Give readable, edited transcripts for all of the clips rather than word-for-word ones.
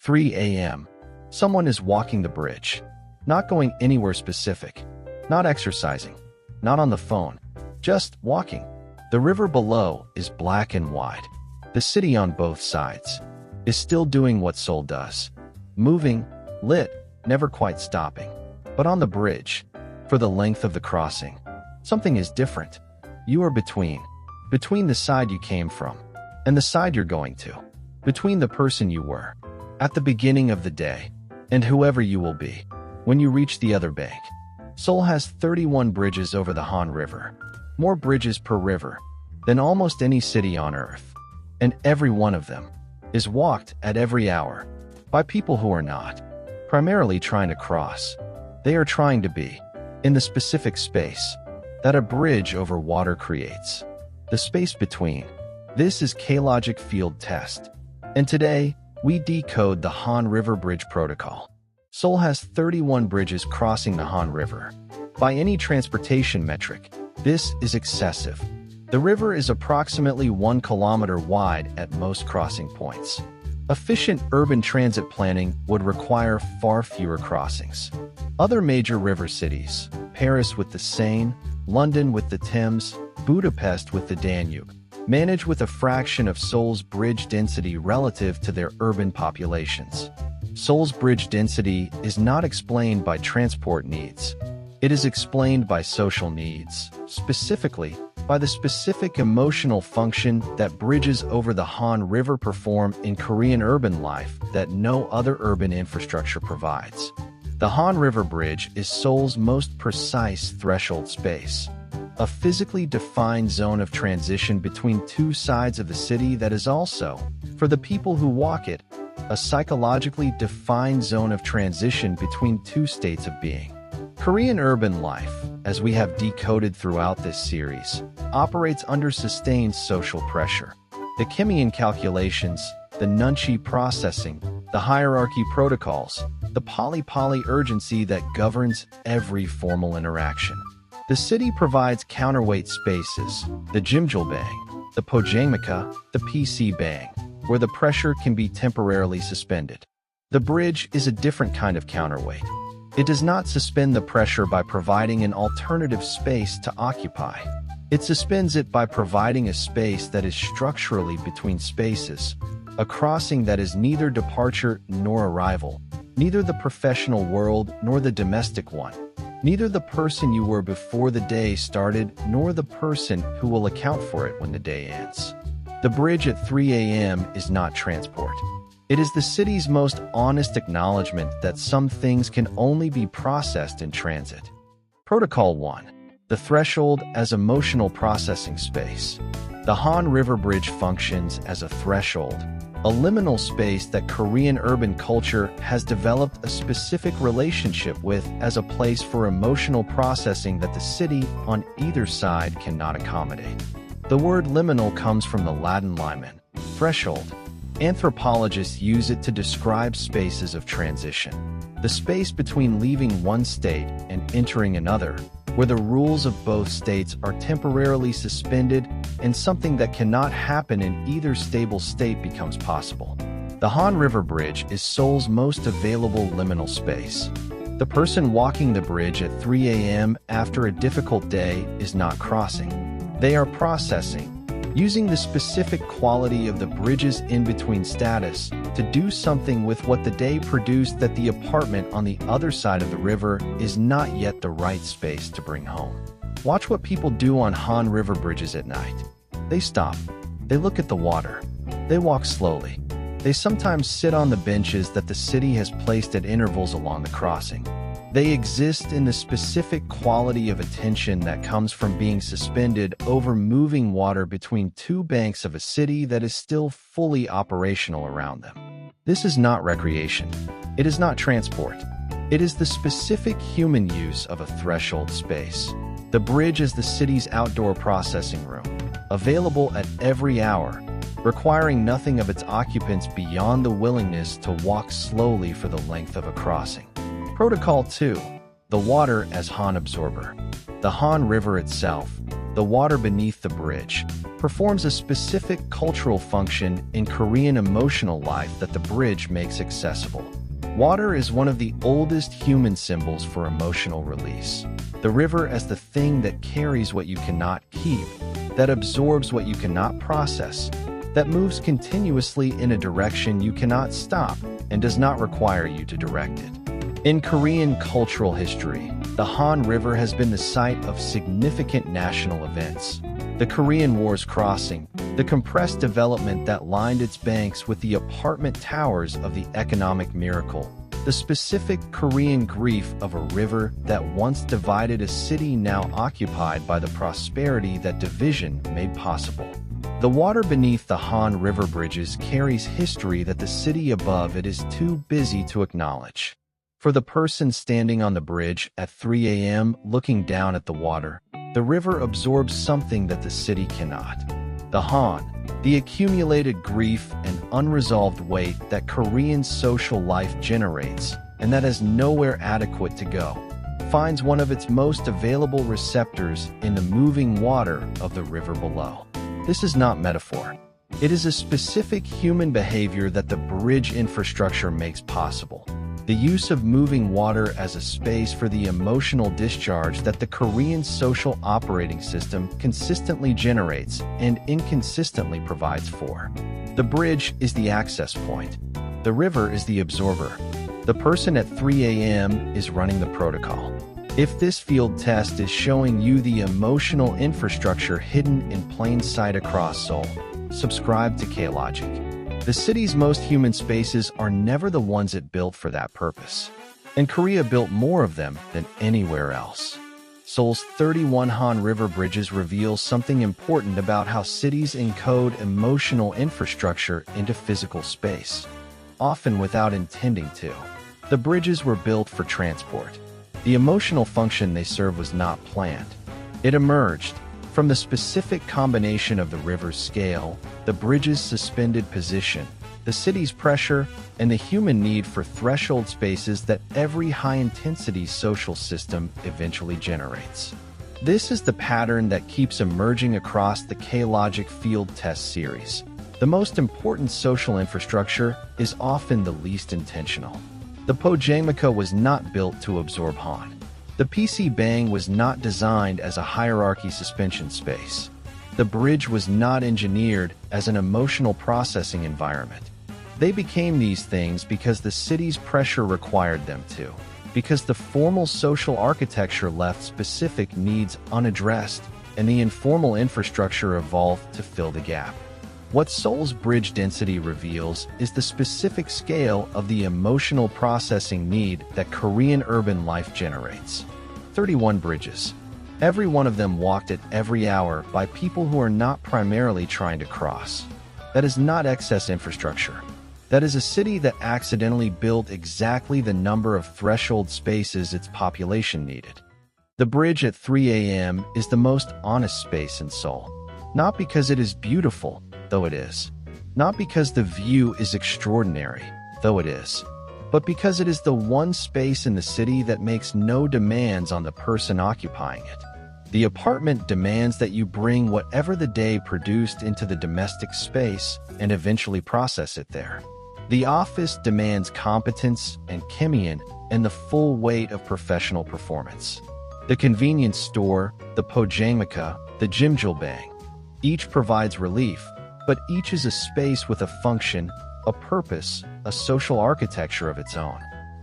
3 a.m. Someone is walking the bridge, not going anywhere specific, not exercising, not on the phone, just walking. The river below is black and wide. The city on both sides is still doing what Seoul does, moving, lit, never quite stopping. But on the bridge, for the length of the crossing, something is different. You are between the side you came from and the side you're going to, between the person you were at the beginning of the day and whoever you will be when you reach the other bank. Seoul has 31 bridges over the Han River, more bridges per river than almost any city on earth, and every one of them is walked at every hour by people who are not primarily trying to cross. They are trying to be in the specific space that a bridge over water creates, the space between. This is K-Logic Field Test, and today we decode the Han River Bridge Protocol. Seoul has 31 bridges crossing the Han River. By any transportation metric, this is excessive. The river is approximately 1 kilometer wide at most crossing points. Efficient urban transit planning would require far fewer crossings. Other major river cities, Paris with the Seine, London with the Thames, Budapest with the Danube, manage with a fraction of Seoul's bridge density relative to their urban populations. Seoul's bridge density is not explained by transport needs. It is explained by social needs, specifically by the specific emotional function that bridges over the Han River perform in Korean urban life that no other urban infrastructure provides. The Han River Bridge is Seoul's most precise threshold space, a physically defined zone of transition between two sides of the city that is also, for the people who walk it, a psychologically defined zone of transition between two states of being. Korean urban life, as we have decoded throughout this series, operates under sustained social pressure. The Kimian calculations, the nunchi processing, the hierarchy protocols, the poly urgency that governs every formal interaction. The city provides counterweight spaces, the Jimjilbang, the Pojangmaka, the PC Bang, where the pressure can be temporarily suspended. The bridge is a different kind of counterweight. It does not suspend the pressure by providing an alternative space to occupy. It suspends it by providing a space that is structurally between spaces, a crossing that is neither departure nor arrival, neither the professional world nor the domestic one, neither the person you were before the day started nor the person who will account for it when the day ends. The bridge at 3 a.m. is not transport. It is the city's most honest acknowledgement that some things can only be processed in transit. Protocol 1. The threshold as emotional processing space. The Han River Bridge functions as a threshold, a liminal space that Korean urban culture has developed a specific relationship with as a place for emotional processing that the city on either side cannot accommodate. The word liminal comes from the Latin limen, threshold. Anthropologists use it to describe spaces of transition, the space between leaving one state and entering another, where the rules of both states are temporarily suspended and something that cannot happen in either stable state becomes possible. The Han River Bridge is Seoul's most available liminal space. The person walking the bridge at 3 a.m. after a difficult day is not crossing. They are processing, using the specific quality of the bridge's in-between status to do something with what the day produced that the apartment on the other side of the river is not yet the right space to bring home. Watch what people do on Han River bridges at night. They stop. They look at the water. They walk slowly. They sometimes sit on the benches that the city has placed at intervals along the crossing. They exist in the specific quality of attention that comes from being suspended over moving water between two banks of a city that is still fully operational around them. This is not recreation. It is not transport. It is the specific human use of a threshold space. The bridge is the city's outdoor processing room, available at every hour, requiring nothing of its occupants beyond the willingness to walk slowly for the length of a crossing. Protocol 2. The water as Han absorber. The Han River itself, the water beneath the bridge, performs a specific cultural function in Korean emotional life that the bridge makes accessible. Water is one of the oldest human symbols for emotional release. The river as the thing that carries what you cannot keep, that absorbs what you cannot process, that moves continuously in a direction you cannot stop and does not require you to direct it. In Korean cultural history, the Han River has been the site of significant national events. The Korean War's crossing, the compressed development that lined its banks with the apartment towers of the economic miracle, the specific Korean grief of a river that once divided a city now occupied by the prosperity that division made possible. The water beneath the Han River bridges carries history that the city above it is too busy to acknowledge. For the person standing on the bridge at 3 a.m. looking down at the water, the river absorbs something that the city cannot. The Han, the accumulated grief and unresolved weight that Korean social life generates, and that has nowhere adequate to go, finds one of its most available receptors in the moving water of the river below. This is not metaphor. It is a specific human behavior that the bridge infrastructure makes possible. The use of moving water as a space for the emotional discharge that the Korean social operating system consistently generates and inconsistently provides for. The bridge is the access point. The river is the absorber. The person at 3 a.m. is running the protocol. If this field test is showing you the emotional infrastructure hidden in plain sight across Seoul, subscribe to K-Logic. The city's most human spaces are never the ones it built for that purpose. And Korea built more of them than anywhere else. Seoul's 31 Han River bridges reveal something important about how cities encode emotional infrastructure into physical space, often without intending to. The bridges were built for transport. The emotional function they serve was not planned. It emerged from the specific combination of the river's scale, the bridge's suspended position, the city's pressure, and the human need for threshold spaces that every high-intensity social system eventually generates. This is the pattern that keeps emerging across the K-Logic field test series. The most important social infrastructure is often the least intentional. The Pojamika was not built to absorb Han. The PC Bang was not designed as a hierarchy suspension space. The bridge was not engineered as an emotional processing environment. They became these things because the city's pressure required them to, because the formal social architecture left specific needs unaddressed, and the informal infrastructure evolved to fill the gap. What Seoul's bridge density reveals is the specific scale of the emotional processing need that Korean urban life generates. 31 bridges. Every one of them walked at every hour by people who are not primarily trying to cross. That is not excess infrastructure. That is a city that accidentally built exactly the number of threshold spaces its population needed. The bridge at 3 a.m. is the most honest space in Seoul. Not because it is beautiful, though it is. Not because the view is extraordinary, though it is. But because it is the one space in the city that makes no demands on the person occupying it. The apartment demands that you bring whatever the day produced into the domestic space and eventually process it there. The office demands competence and chemian and the full weight of professional performance. The convenience store, the Pojamika, the Jimjilbang. Each provides relief, but each is a space with a function, a purpose, a social architecture of its own.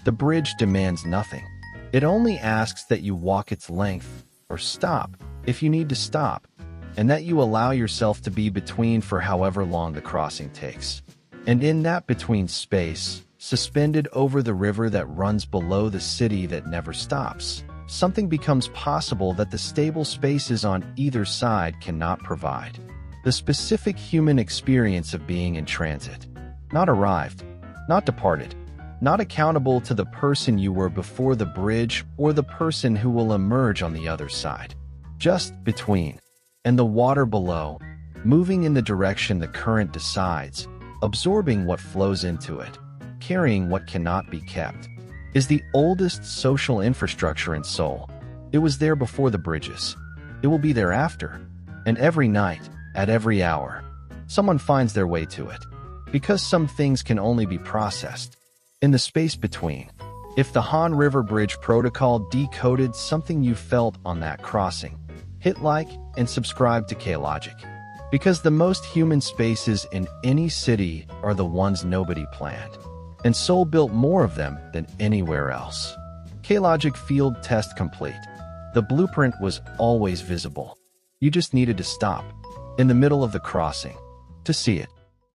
The bridge demands nothing. It only asks that you walk its length, or stop, if you need to stop, and that you allow yourself to be between for however long the crossing takes. And in that between space, suspended over the river that runs below the city that never stops, something becomes possible that the stable spaces on either side cannot provide. The specific human experience of being in transit. Not arrived, not departed, not accountable to the person you were before the bridge or the person who will emerge on the other side. Just between. And the water below, moving in the direction the current decides, absorbing what flows into it, carrying what cannot be kept, is the oldest social infrastructure in Seoul. It was there before the bridges. it will be there after. And every night, at every hour, someone finds their way to it. Because some things can only be processed in the space between. If the Han River Bridge Protocol decoded something you felt on that crossing, hit like and subscribe to K-Logic. Because the most human spaces in any city are the ones nobody planned. And Seoul built more of them than anywhere else. K-Logic field test complete. The blueprint was always visible. You just needed to stop in the middle of the crossing to see it.